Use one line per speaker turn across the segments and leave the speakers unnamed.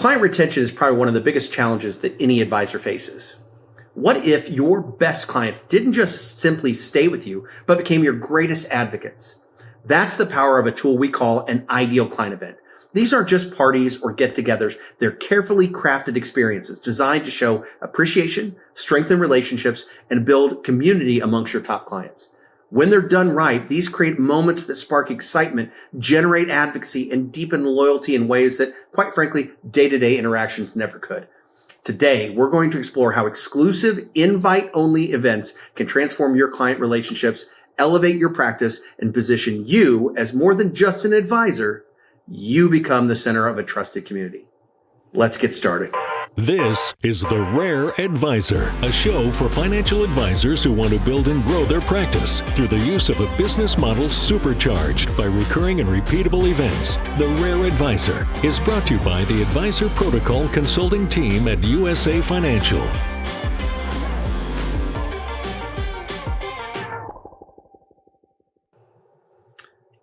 Client retention is probably one of the biggest challenges that any advisor faces. What if your best clients didn't just simply stay with you, but became your greatest advocates? That's the power of a tool we call an ideal client event. These aren't just parties or get-togethers. They're carefully crafted experiences designed to show appreciation, strengthen relationships, and build community amongst your top clients. When they're done right, these create moments that spark excitement, generate advocacy, and deepen loyalty in ways that, quite frankly, day-to-day interactions never could. Today, we're going to explore how exclusive invite-only events can transform your client relationships, elevate your practice, and position you as more than just an advisor. You become the center of a trusted community. Let's get started.
This is The Rare Advisor, a show for financial advisors who want to build and grow their practice through the use of a business model supercharged by recurring and repeatable events. The Rare Advisor is brought to you by the Advisor Protocol Consulting Team at USA Financial.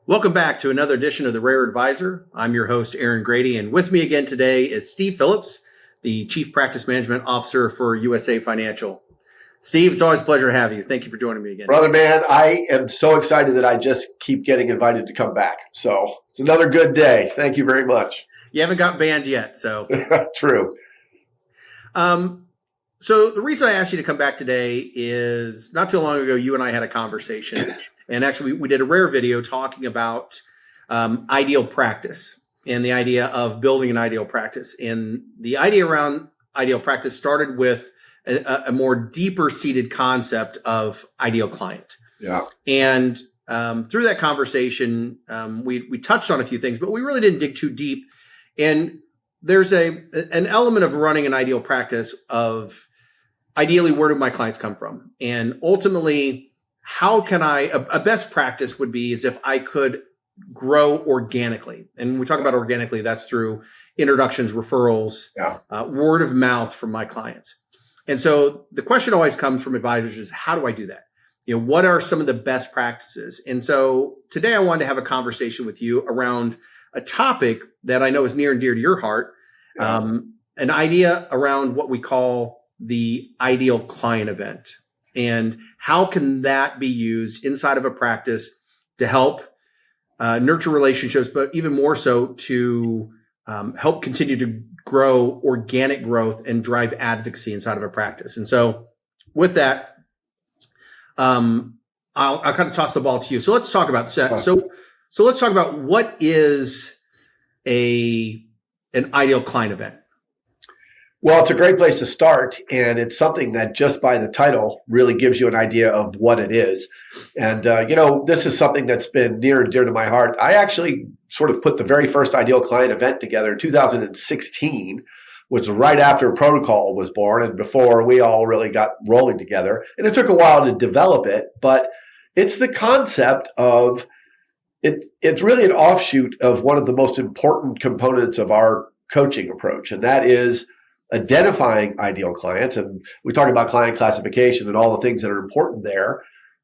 Welcome back to another edition of The Rare Advisor. I'm your host, Aaron Grady, and with me again today is Steve Phillips, the Chief Practice Management Officer for USA Financial. Steve, it's always a pleasure to have you. Thank you for joining me again.
Brother, man, I am so excited that I just keep getting invited to come back. So it's another good day. Thank you very much.
You haven't got banned yet, so.
True.
So the reason I asked you to come back today is not too long ago, you and I had a conversation. And actually, we did a rare video talking about ideal practice and the idea of building an ideal practice. And the idea around ideal practice started with a more deeper seated concept of ideal client.
Yeah.
And through that conversation, we touched on a few things, but we really didn't dig too deep. And there's an element of running an ideal practice of ideally, where do my clients come from? And ultimately, how can a best practice would be is if I could grow organically. And when we talk about organically, that's through introductions, referrals, word of mouth from my clients. And so the question always comes from advisors is, how do I do that? You know, what are some of the best practices? And so today I wanted to have a conversation with you around a topic that I know is near and dear to your heart, an idea around what we call the ideal client event. And how can that be used inside of a practice to help nurture relationships, but even more so to help continue to grow organic growth and drive advocacy inside of a practice. And so with that, I'll kind of toss the ball to you. So let's talk about so let's talk about what is an ideal client event.
Well, it's a great place to start, and it's something that just by the title really gives you an idea of what it is. And, this is something that's been near and dear to my heart. I actually sort of put the very first ideal client event together in 2016, which was right after Protocol was born and before we all really got rolling together. And it took a while to develop it, but it's the concept of it. It's really an offshoot of one of the most important components of our coaching approach, and that is identifying ideal clients. And we talk about client classification and all the things that are important there.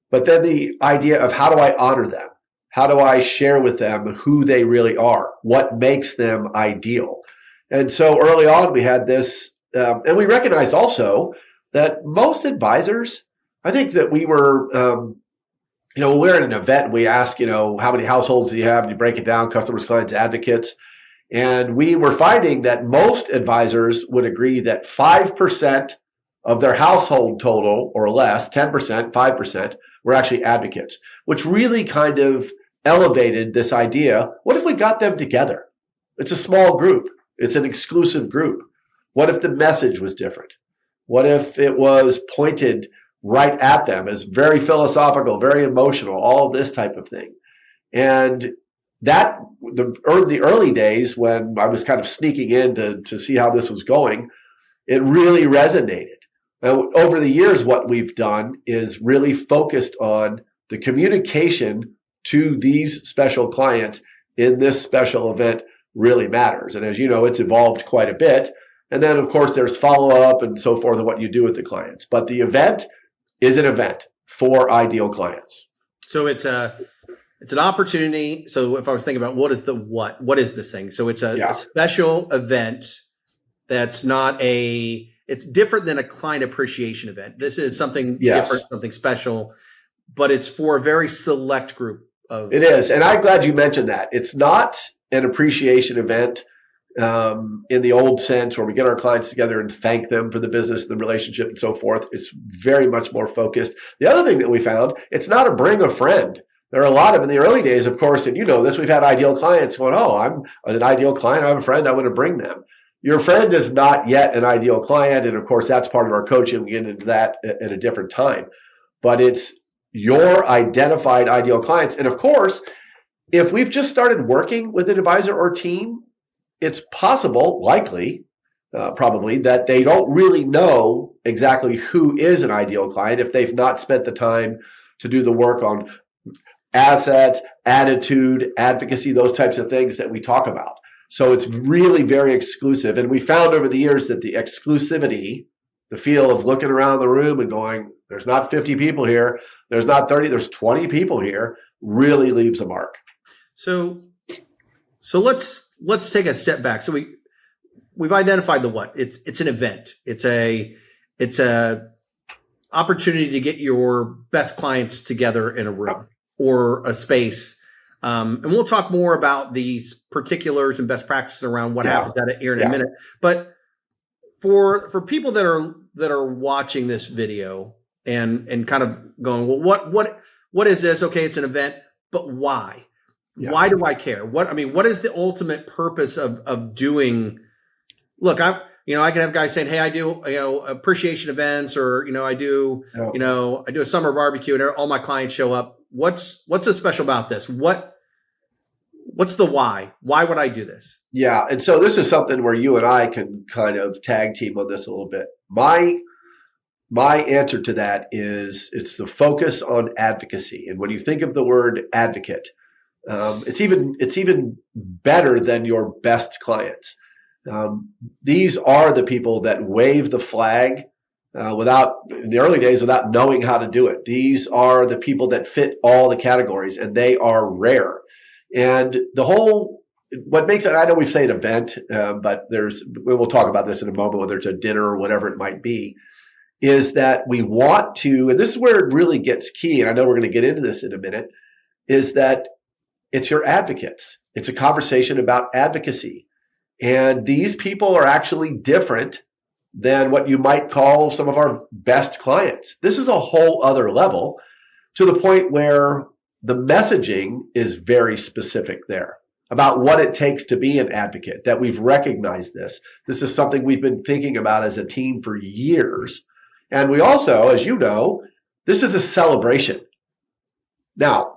But then the idea of how do I honor them? How do I share with them who they really are? What makes them ideal? And so early on, we had this, and we recognized also that most advisors, I think that we were, we're at an event and we ask, how many households do you have? And you break it down, customers, clients, advocates. And we were finding that most advisors would agree that 5% of their household total or less, 10%, 5%, were actually advocates, which really kind of elevated this idea. What if we got them together? It's a small group. It's an exclusive group. What if the message was different? What if it was pointed right at them as very philosophical, very emotional, all of this type of thing? And that the early days when I was kind of sneaking in to see how this was going, it really resonated. Now, over the years, what we've done is really focused on the communication to these special clients in this special event really matters. And as you know, it's evolved quite a bit. And then, of course, there's follow-up and so forth and what you do with the clients. But the event is an event for ideal clients.
So it's an opportunity. So if I was thinking about what is this thing? So it's a special event That's not it's different than a client appreciation event. This is something different, something special, but it's for a very select group of.
It is. And I'm glad you mentioned that. It's not an appreciation event in the old sense where we get our clients together and thank them for the business, the relationship, and so forth. It's very much more focused. The other thing that we found, it's not a bring a friend. There are a lot of, in the early days, of course, and you know this, we've had ideal clients going, oh, I'm an ideal client. I have a friend. I want to bring them. Your friend is not yet an ideal client. And of course, that's part of our coaching. We get into that at a different time. But it's your identified ideal clients. And of course, if we've just started working with an advisor or team, it's possible, likely, probably, that they don't really know exactly who is an ideal client if they've not spent the time to do the work on assets, attitude, advocacy, those types of things that we talk about. So it's really very exclusive. And we found over the years that the exclusivity, the feel of looking around the room and going, there's not 50 people here, there's not 30, there's 20 people here, really leaves a mark.
So let's take a step back. So we've identified the what. It's an event. It's a opportunity to get your best clients together in a room or a space. And we'll talk more about these particulars and best practices around what happens at it here in a minute. But for people that are watching this video and kind of going, well, what is this? Okay, it's an event, but why? Yeah. Why do I care? What is the ultimate purpose of doing? Look, I can have guys saying, hey, I do, appreciation events, or, I do a summer barbecue and all my clients show up. What's so special about this? What's the why? Why would I do this?
Yeah. And so this is something where you and I can kind of tag team on this a little bit. My answer to that is it's the focus on advocacy. And when you think of the word advocate, it's even better than your best clients. These are the people that wave the flag in the early days without knowing how to do it. These are the people that fit all the categories, and they are rare. And what makes it, I know we say an event, but we'll talk about this in a moment, whether it's a dinner or whatever it might be, is that we want to, and this is where it really gets key, and I know we're going to get into this in a minute, is that it's your advocates. It's a conversation about advocacy. And these people are actually different than what you might call some of our best clients. This is a whole other level, to the point where the messaging is very specific there about what it takes to be an advocate, that we've recognized this. This is something we've been thinking about as a team for years. And we also, as you know, this is a celebration. Now,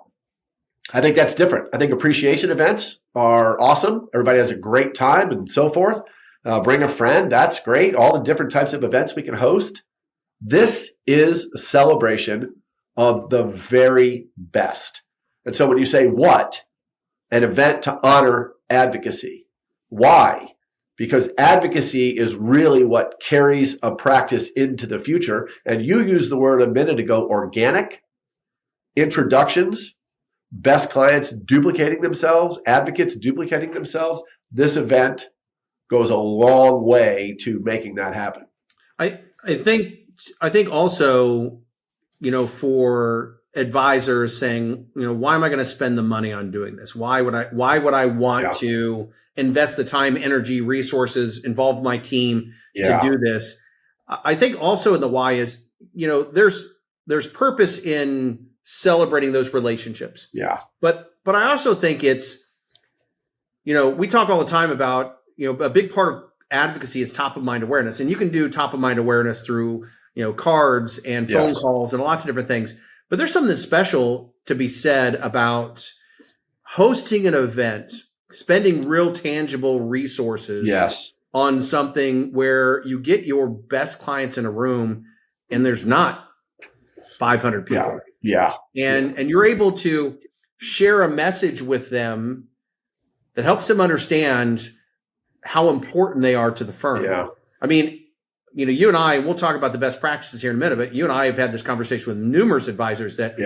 I think that's different. I think appreciation events are awesome. Everybody has a great time and so forth. Bring a friend. That's great. All the different types of events we can host. This is a celebration of the very best. And so when you say what? An event to honor advocacy. Why? Because advocacy is really what carries a practice into the future. And you used the word a minute ago, organic, introductions, best clients duplicating themselves, advocates duplicating themselves. This event goes a long way to making that happen.
I think also, for advisors saying, why am I going to spend the money on doing this? Why would I want to invest the time, energy, resources, involve my team to do this? I think also in the why is, there's purpose in celebrating those relationships.
Yeah.
But I also think it's, we talk all the time about, a big part of advocacy is top of mind awareness, and you can do top of mind awareness through, cards and phone calls and lots of different things. But there's something special to be said about hosting an event, spending real tangible resources on something where you get your best clients in a room and there's not 500 people.
Yeah.
And you're able to share a message with them that helps them understand how important they are to the firm.
Yeah.
I mean, you and I, we'll talk about the best practices here in a minute, but you and I have had this conversation with numerous advisors that,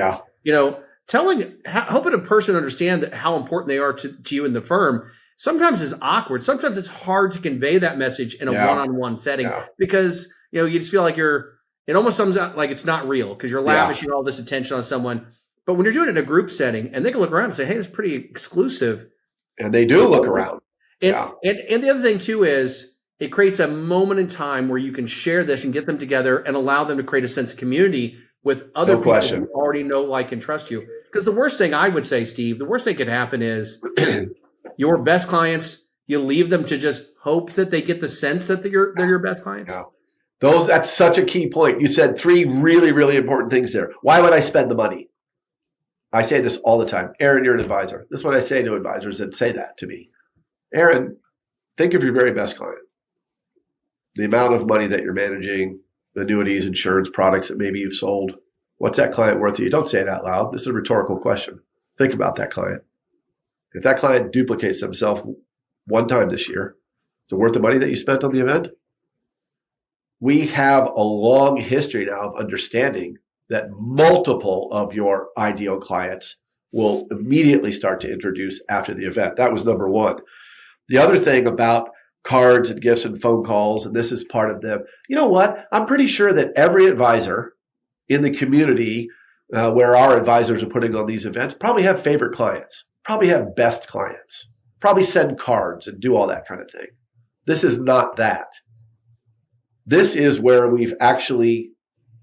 helping a person understand how important they are to you in the firm sometimes is awkward. Sometimes it's hard to convey that message in a one-on-one setting because, you just feel like it almost comes out like it's not real because you're lavishing all this attention on someone. But when you're doing it in a group setting and they can look around and say, hey, it's pretty exclusive.
And they do look around.
And the other thing too is it creates a moment in time where you can share this and get them together and allow them to create a sense of community with other people who already know, like, and trust you. Because the worst thing I would say, Steve, the worst thing could happen is your best clients, you leave them to just hope that they get the sense that they're your best clients.
Yeah. That's such a key point. You said 3 really, really important things there. Why would I spend the money? I say this all the time. Aaron, you're an advisor. This is what I say to advisors that say that to me. Aaron, think of your very best client. The amount of money that you're managing, annuities, insurance products that maybe you've sold. What's that client worth to you? Don't say it out loud. This is a rhetorical question. Think about that client. If that client duplicates themselves one time this year, is it worth the money that you spent on the event? We have a long history now of understanding that multiple of your ideal clients will immediately start to introduce after the event. That was number one. The other thing about cards and gifts and phone calls, and this is part of them, you know what? I'm pretty sure that every advisor in the community where our advisors are putting on these events probably have favorite clients, probably have best clients, probably send cards and do all that kind of thing. This is not that. This is where we've actually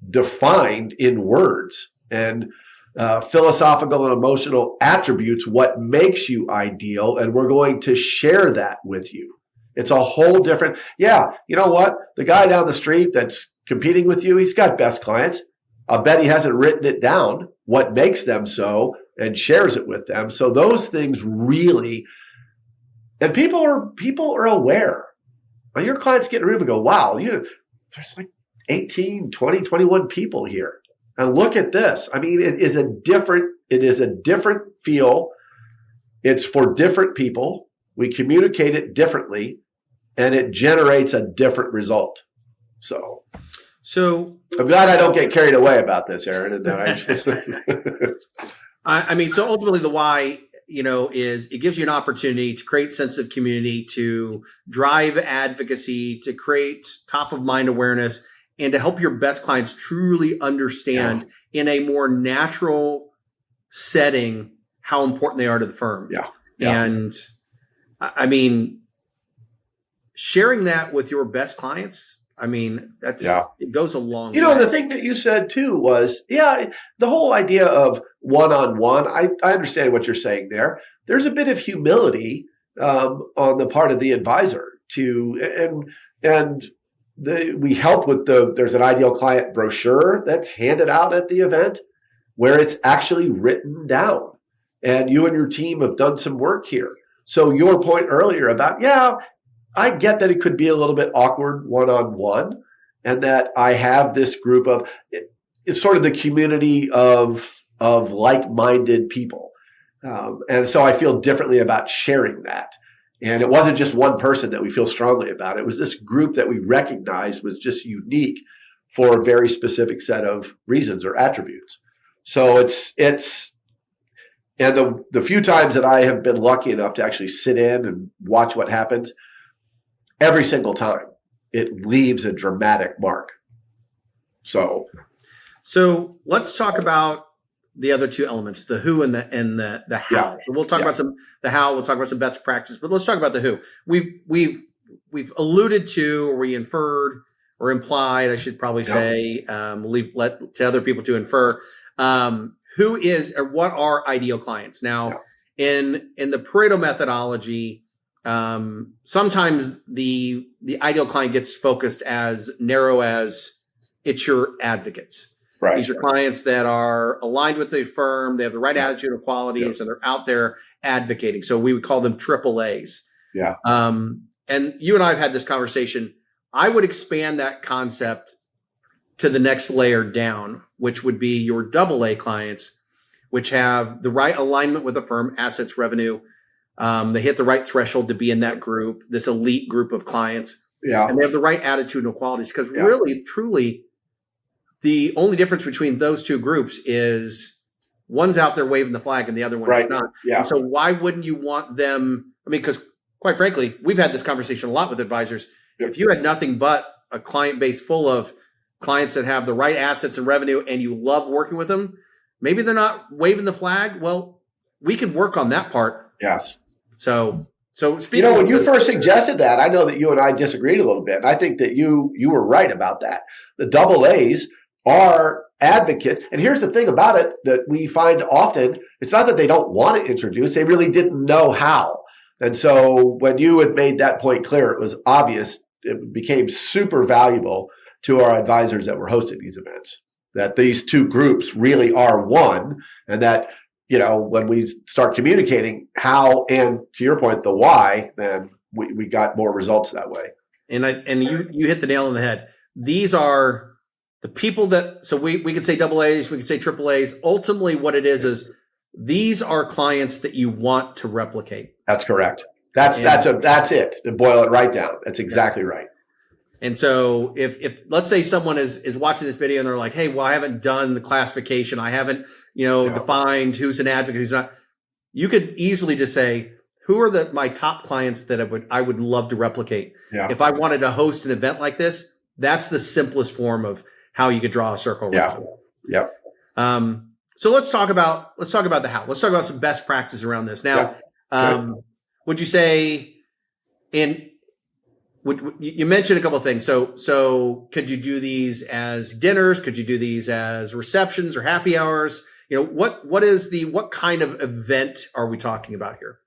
defined in words and philosophical and emotional attributes what makes you ideal, and we're going to share that with you. It's a whole different, you know what? The guy down the street that's competing with you, he's got best clients. I bet he hasn't written it down, what makes them so, and shares it with them. So those things really, and people are aware. When your clients get in a room and go, wow, there's like 18, 20, 21 people here. And look at this. I mean, it is a different feel. It's for different people. We communicate it differently, and it generates a different result. So I'm glad I don't get carried away about this, Aaron. And
I mean, so ultimately the why, is it gives you an opportunity to create sense of community, to drive advocacy, to create top of mind awareness, and to help your best clients truly understand in a more natural setting how important they are to the firm. And I mean, sharing that with your best clients, I mean, it goes a long way.
The thing that you said too was, the whole idea of one-on-one, I understand what you're saying there. There's a bit of humility on the part of the advisor we help with there's an ideal client brochure that's handed out at the event where it's actually written down. And you and your team have done some work here. So your point earlier about, I get that it could be a little bit awkward one-on-one, and that I have this group of, it's sort of the community of like-minded people. And so I feel differently about sharing that. And it wasn't just one person that we feel strongly about. It was this group that we recognized was just unique for a very specific set of reasons or attributes. So and the few times that I have been lucky enough to actually sit in and watch what happens, every single time it leaves a dramatic mark. So
let's talk about the other two elements, the who and the how.
Yeah.
So we'll talk about the how, we'll talk about some best practice, but let's talk about the who. We've alluded to, or we inferred or implied, I should probably say, let to other people to infer, who is or what are ideal clients. Now, in the Pareto methodology, sometimes the ideal client gets focused as narrow as it's your advocates.
Right.
These are clients that are aligned with the firm. They have the right attitude and qualities, and they're out there advocating. So we would call them triple A's.
Yeah.
And you and I have had this conversation. I would expand that concept to the next layer down, which would be your double A clients, which have the right alignment with the firm, assets, revenue. They hit the right threshold to be in that group, this elite group of clients.
Yeah.
And they have the right attitude and qualities, because really, truly, the only difference between those two groups is one's out there waving the flag and the other one is not.
Yeah.
And so why wouldn't you want them? I mean, because quite frankly, we've had this conversation a lot with advisors.
Yep.
If you had nothing but a client base full of clients that have the right assets and revenue and you love working with them, maybe they're not waving the flag. Well, we can work on that part.
Yes.
So speaking
when you first suggested that, I know that you and I disagreed a little bit. And I think that you were right about that. The double A's are advocates. And here's the thing about it that we find often, it's not that they don't want to introduce, they really didn't know how. And so when you had made that point clear, it was obvious, it became super valuable to our advisors that were hosting these events, that these two groups really are one, and that, when we start communicating how, and to your point, the why, then we got more results that way.
And you hit the nail on the head. These are the people that, so we could say double A's, we could say triple A's. Ultimately what it is these are clients that you want to replicate.
That's correct. That's it. To boil it right down. That's exactly right.
And so if let's say someone is watching this video and they're like, hey, well, I haven't done the classification. I haven't, defined who's an advocate, who's not. You could easily just say, who are my top clients that I would love to replicate?
Yeah.
If I wanted to host an event like this, that's the simplest form of how you could draw a circle around.
Yeah.
So let's talk about the how. Let's talk about some best practice around this. Now, would you say you mentioned a couple of things. So could you do these as dinners? Could you do these as receptions or happy hours? What kind of event are we talking about here?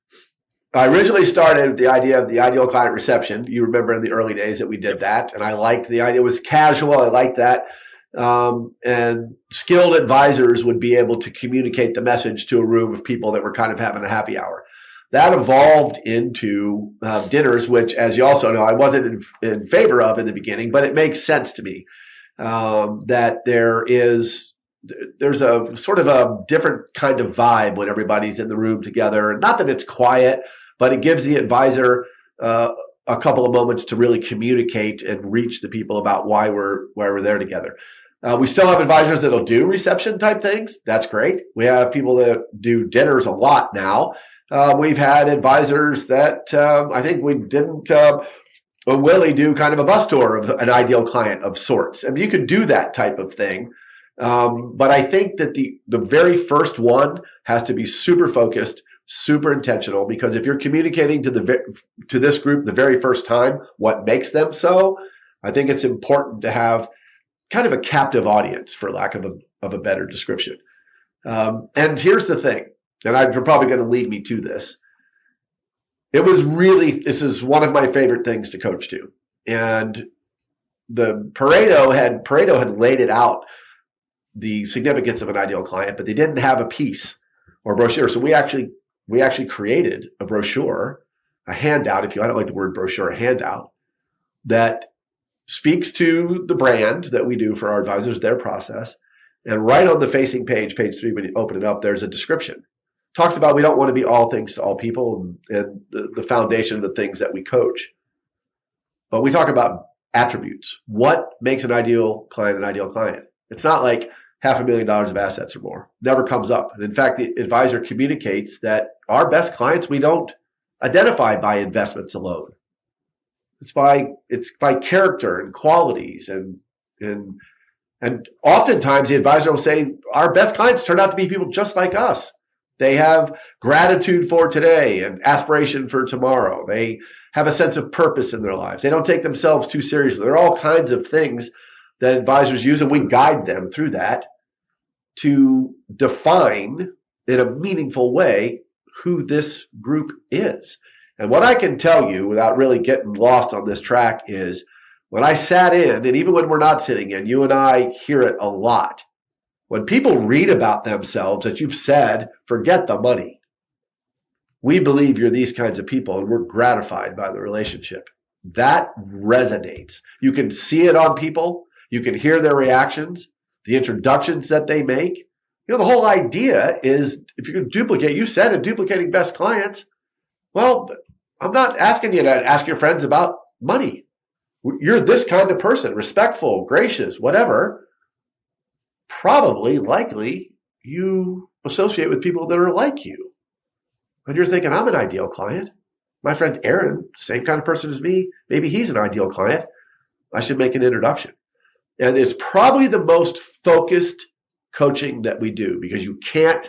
I originally started with the idea of the ideal client reception. You remember in the early days that we did that, and I liked the idea. It was casual. I liked that. And skilled advisors would be able to communicate the message to a room of people that were kind of having a happy hour. That evolved into dinners, which, as you also know, I wasn't in favor of in the beginning, but it makes sense to me that there's a sort of a different kind of vibe when everybody's in the room together. Not that it's quiet, but it gives the advisor a couple of moments to really communicate and reach the people about why we're there together. We still have advisors that'll do reception type things. That's great. We have people that do dinners a lot now. We've had advisors that I think we didn't Willie do kind of a bus tour of an ideal client of sorts. I mean, you could do that type of thing. But I think that the very first one has to be super focused, super intentional, because if you're communicating to this group the very first time what makes them so, I think it's important to have kind of a captive audience, for lack of a better description. And here's the thing, and you're probably going to lead me to this. This is one of my favorite things to coach to. And the Pareto had laid it out, the significance of an ideal client, but they didn't have a piece or brochure. So we actually created a brochure, a handout, if you, I don't like the word brochure, a handout that speaks to the brand that we do for our advisors, their process. And right on the facing page 3, when you open it up, there's a description. Talks about we don't want to be all things to all people and the foundation of the things that we coach. But we talk about attributes. What makes an ideal client an ideal client? It's not like $500,000 of assets or more. Never comes up. And in fact, the advisor communicates that our best clients, we don't identify by investments alone. It's by character and qualities and oftentimes the advisor will say our best clients turn out to be people just like us. They have gratitude for today and aspiration for tomorrow. They have a sense of purpose in their lives. They don't take themselves too seriously. There are all kinds of things that advisors use, and we guide them through that to define in a meaningful way who this group is. And what I can tell you without really getting lost on this track is when I sat in, and even when we're not sitting in, you and I hear it a lot. When people read about themselves that you've said, forget the money. We believe you're these kinds of people and we're gratified by the relationship. That resonates. You can see it on people. You can hear their reactions, the introductions that they make. The whole idea is if you're going to duplicate, you said duplicating best clients. Well, I'm not asking you to ask your friends about money. You're this kind of person, respectful, gracious, whatever. Probably, likely, you associate with people that are like you. And you're thinking, I'm an ideal client. my friend Aaron, same kind of person as me, maybe he's an ideal client. I should make an introduction. And it's probably the most focused coaching that we do because you can't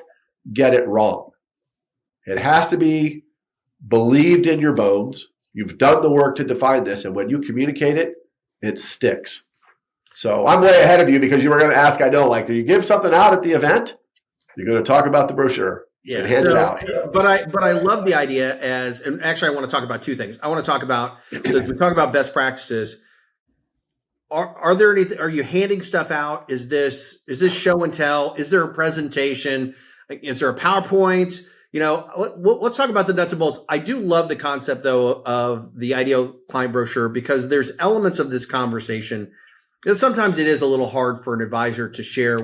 get it wrong. It has to be believed in your bones. You've done the work to define this, and when you communicate it, it sticks. So I'm way ahead of you because you were going to ask, I know, like, do you give something out at the event? You're going to talk about the brochure and hand it out.
But I love the idea and actually I want to talk about two things. I want to talk about, so we talk about best practices. Are there anything, are you handing stuff out? Is this show and tell? Is there a presentation? Is there a PowerPoint? Let's talk about the nuts and bolts. I do love the concept though of the ideal client brochure because there's elements of this conversation that sometimes it is a little hard for an advisor to share.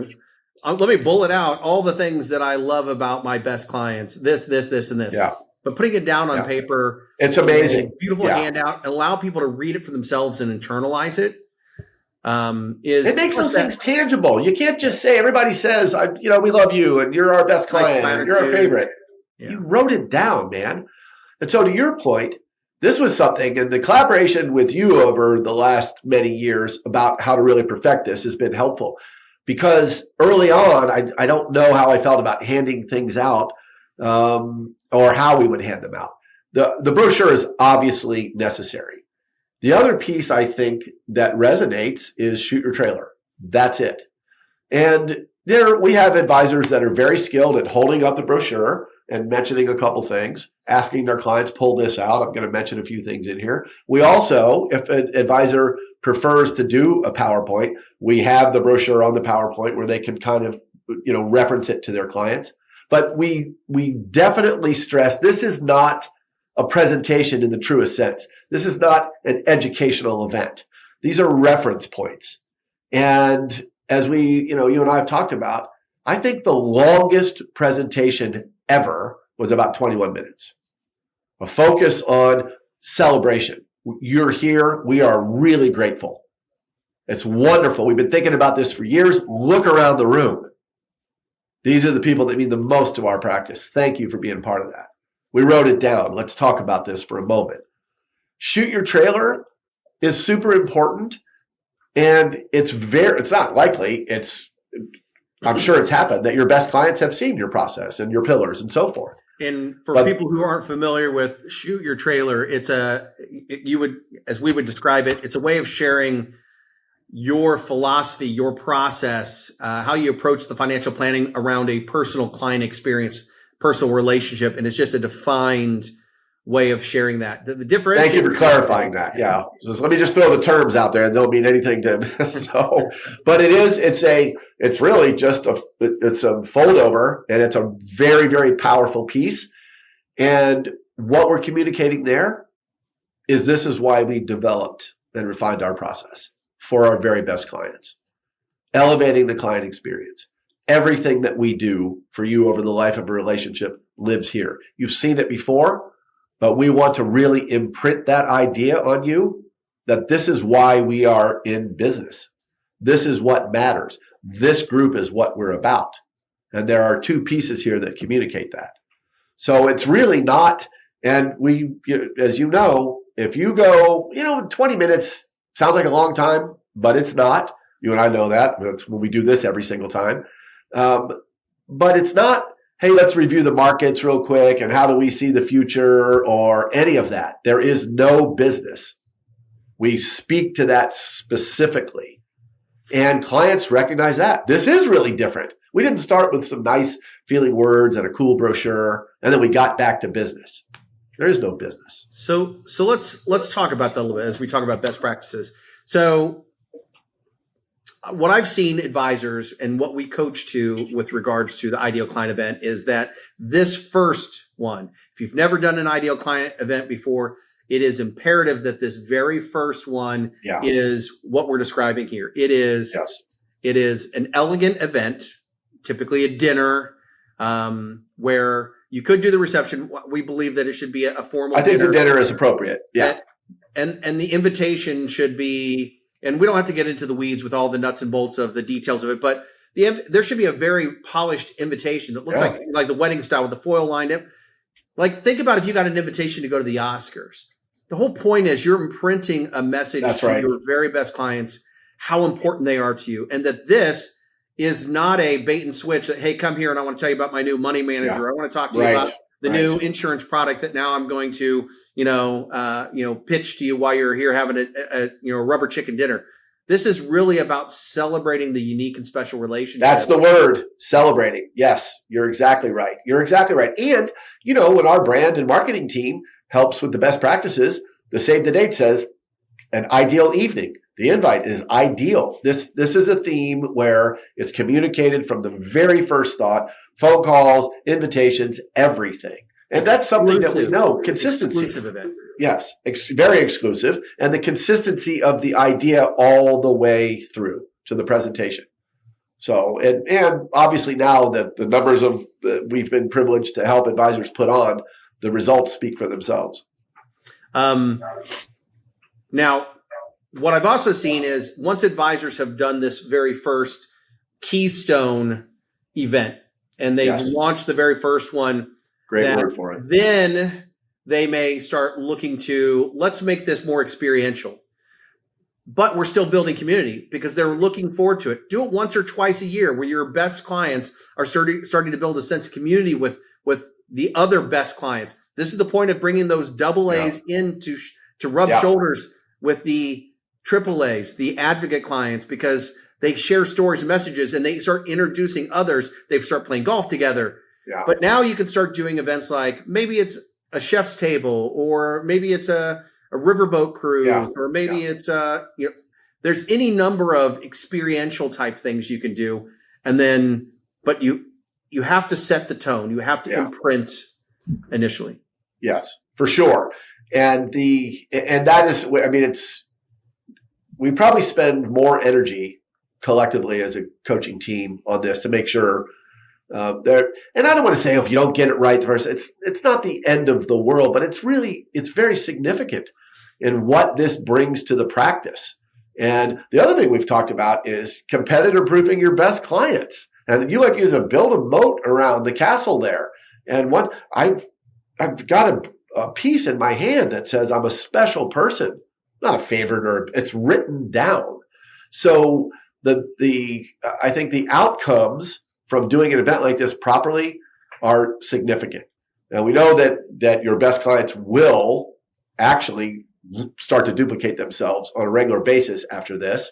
Let me bullet out all the things that I love about my best clients, this, and this.
Yeah.
But putting it down on paper.
It's amazing.
Beautiful handout. Allow people to read it for themselves and internalize it.
It makes those things tangible. You can't just say, everybody says, we love you and you're our best client and you're our favorite. Yeah. You wrote it down, man. And so to your point, this was something, and the collaboration with you over the last many years about how to really perfect this has been helpful. Because early on, I don't know how I felt about handing things out or how we would hand them out. The brochure is obviously necessary. The other piece I think that resonates is shoot your trailer. That's it. And there we have advisors that are very skilled at holding up the brochure and mentioning a couple things, asking their clients, pull this out. I'm going to mention a few things in here. We also, if an advisor prefers to do a PowerPoint, we have the brochure on the PowerPoint where they can kind of, reference it to their clients. But we definitely stress this is not a presentation in the truest sense. This is not an educational event. These are reference points. And as you and I have talked about, I think the longest presentation ever was about 21 minutes. A focus on celebration. You're here. We are really grateful. It's wonderful. We've been thinking about this for years. Look around the room. These are the people that mean the most to our practice. Thank you for being part of that. We wrote it down. Let's talk about this for a moment. Shoot your trailer is super important. And it's not likely. I'm sure it's happened that your best clients have seen your process and your pillars and so forth.
And for people who aren't familiar with shoot your trailer, as we would describe it, it's a way of sharing your philosophy, your process, how you approach the financial planning around a personal client experience, personal relationship. And it's just a defined way of sharing that. The difference.
Thank you for clarifying that. Yeah. So let me just throw the terms out there and don't mean anything to but it's really just it's a fold over and it's a very, very powerful piece. And what we're communicating there is this is why we developed and refined our process for our very best clients, elevating the client experience. Everything that we do for you over the life of a relationship lives here. You've seen it before, but we want to really imprint that idea on you that this is why we are in business. This is what matters. This group is what we're about. And there are two pieces here that communicate that. So it's really not, and as you know, if you go, 20 minutes sounds like a long time, but it's not. You and I know that. It's when we do this every single time. But it's not, hey, let's review the markets real quick and how do we see the future or any of that. There is no business. We speak to that specifically. And clients recognize that. This is really different. We didn't start with some nice feeling words and a cool brochure, and then we got back to business. There is no business.
So let's talk about that a little bit as we talk about best practices. So what I've seen advisors and what we coach to with regards to the ideal client event is that this first one, if you've never done an ideal client event before, it is imperative that this very first one is what we're describing here. It is an elegant event, typically a dinner, where you could do the reception. We believe that it should be a formal dinner.
I think the dinner is appropriate. Yeah.
And the invitation should be, and we don't have to get into the weeds with all the nuts and bolts of the details of it, but there should be a very polished invitation that looks like the wedding style with the foil lined up. Like, think about if you got an invitation to go to the Oscars. The whole point is you're imprinting a message
That's
to
right.
your very best clients, how important they are to you, and that this is not a bait and switch that, hey, come here and I want to tell you about my new money manager. I want to talk to you about the new insurance product that now I'm going to, pitch to you while you're here having a rubber chicken dinner. This is really about celebrating the unique and special relationship.
That's the word, celebrating. Yes, you're exactly right. You're exactly right. And, when our brand and marketing team helps with the best practices, the save the date says an ideal evening. The invite is ideal. This is a theme where it's communicated from the very first thought, phone calls, invitations, everything. And that's something that we know, consistency.
Exclusive event.
Yes, very exclusive. And the consistency of the idea all the way through to the presentation. So, and obviously now that the numbers we've been privileged to help advisors put on, the results speak for themselves.
Now, what I've also seen is once advisors have done this very first keystone event and they've launched the very first one,
great word for it.
Then they may start looking to, let's make this more experiential. But we're still building community because they're looking forward to it. Do it once or twice a year where your best clients are starting to build a sense of community with the other best clients. This is the point of bringing those double A's in to rub shoulders with the triple A's, the advocate clients, because they share stories and messages and they start introducing others. They start playing golf together. Yeah. But now you can start doing events like maybe it's a chef's table, or maybe it's a riverboat cruise, or maybe it's there's any number of experiential type things you can do. And then, but you have to set the tone. You have to imprint initially.
Yes, for sure. And that is, I mean, we probably spend more energy collectively as a coaching team on this to make sure and I don't want to say, if you don't get it right the first, it's not the end of the world, but it's very significant in what this brings to the practice. And the other thing we've talked about is competitor proofing your best clients. And you like use build a moat around the castle there. And I've got a piece in my hand that says I'm a special person, not a favorite, or it's written down. So I think the outcomes from doing an event like this properly are significant. Now we know that your best clients will actually start to duplicate themselves on a regular basis after this,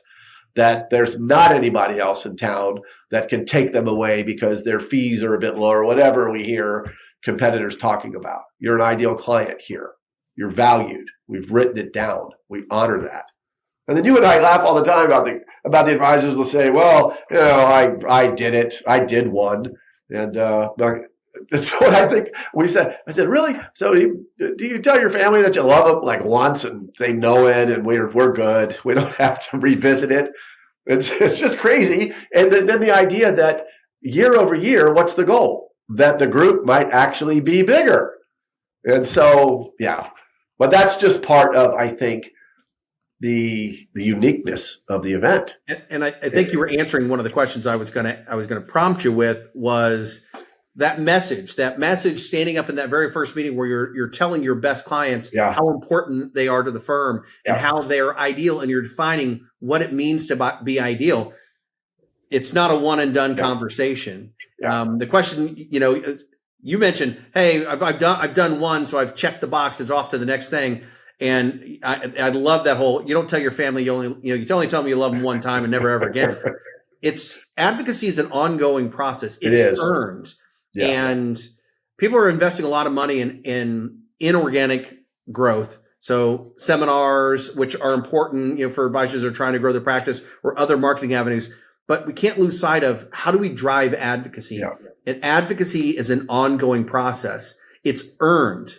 that there's not anybody else in town that can take them away because their fees are a bit lower, whatever we hear competitors talking about. You're an ideal client here. You're valued. We've written it down. We honor that. And then you and I laugh all the time about the advisors will say, well, I did it. I did one. And that's what I think we said. I said, really? So do you tell your family that you love them like once and they know it and we're good? We don't have to revisit it. It's just crazy. And then the idea that year over year, what's the goal? That the group might actually be bigger. And so, but that's just part of, I think, the uniqueness of the event.
And I think you were answering one of the questions I was gonna prompt you with was that message standing up in that very first meeting where you're telling your best clients how important they are to the firm and how they're ideal, and you're defining what it means to be ideal. It's not a one and done conversation. The question, you mentioned, hey, I've done one, so I've checked the box. It's off to the next thing. And I love that whole, you don't tell your family, you only tell them you love them one time and never ever again. Advocacy is an ongoing process. It's earned. Yes. And people are investing a lot of money in inorganic growth. So seminars, which are important, for advisors who are trying to grow their practice, or other marketing avenues. But we can't lose sight of how do we drive advocacy? Yeah. And advocacy is an ongoing process. It's earned.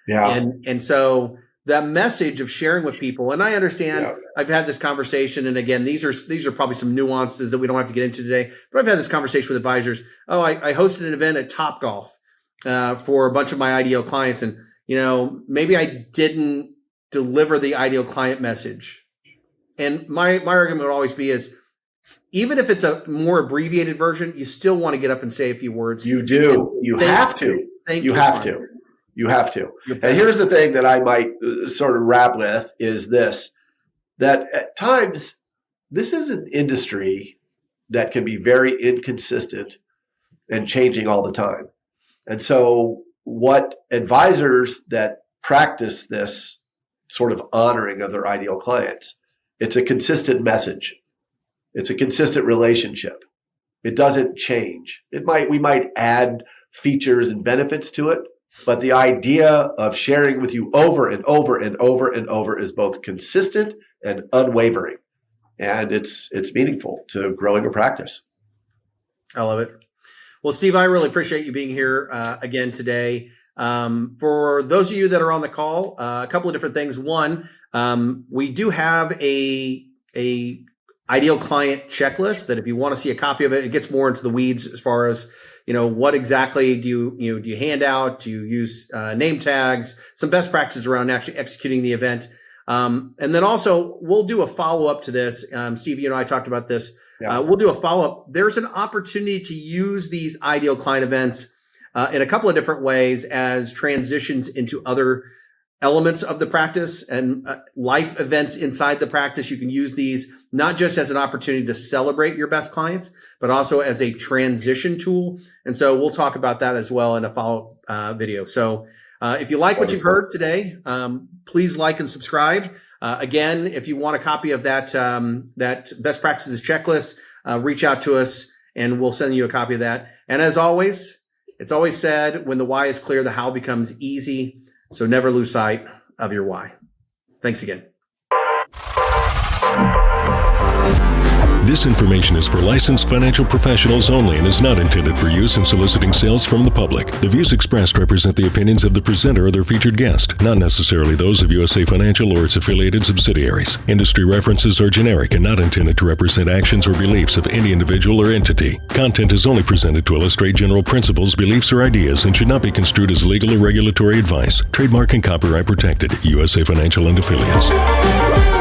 Yeah. And so that message of sharing with people, and I understand I've had this conversation, and again, these are probably some nuances that we don't have to get into today, but I've had this conversation with advisors. Oh, I hosted an event at Topgolf for a bunch of my ideal clients, and maybe I didn't deliver the ideal client message. And my argument would always be is, even if it's a more abbreviated version, you still want to get up and say a few words.
You do. You have to. You have to. You have to. And here's the thing that I might sort of wrap with is this, that at times this is an industry that can be very inconsistent and changing all the time. And so what advisors that practice this sort of honoring of their ideal clients, it's a consistent message. It's a consistent relationship. It doesn't change. We might add features and benefits to it, but the idea of sharing with you over and over and over and over is both consistent and unwavering. And it's meaningful to growing a practice.
I love it. Well, Steve, I really appreciate you being here again today. For those of you that are on the call, a couple of different things. One, we do have a ideal client checklist that if you want to see a copy of it, it gets more into the weeds as far as, what exactly do you hand out? Do you use name tags? Some best practices around actually executing the event. And then also we'll do a follow up to this. Steve, you and I talked about this. Yeah. We'll do a follow up. There's an opportunity to use these ideal client events in a couple of different ways as transitions into other elements of the practice and life events inside the practice. You can use these not just as an opportunity to celebrate your best clients, but also as a transition tool. And so we'll talk about that as well in a follow-up video. So if you like what you've heard today, please like and subscribe. Again, if you want a copy of that best practices checklist, reach out to us and we'll send you a copy of that. And as always, it's always said, when the why is clear, the how becomes easy. So never lose sight of your why. Thanks again.
This information is for licensed financial professionals only and is not intended for use in soliciting sales from the public. The views expressed represent the opinions of the presenter or their featured guest, not necessarily those of USA Financial or its affiliated subsidiaries. Industry references are generic and not intended to represent actions or beliefs of any individual or entity. Content is only presented to illustrate general principles, beliefs, or ideas and should not be construed as legal or regulatory advice. Trademark and copyright protected. USA Financial and Affiliates.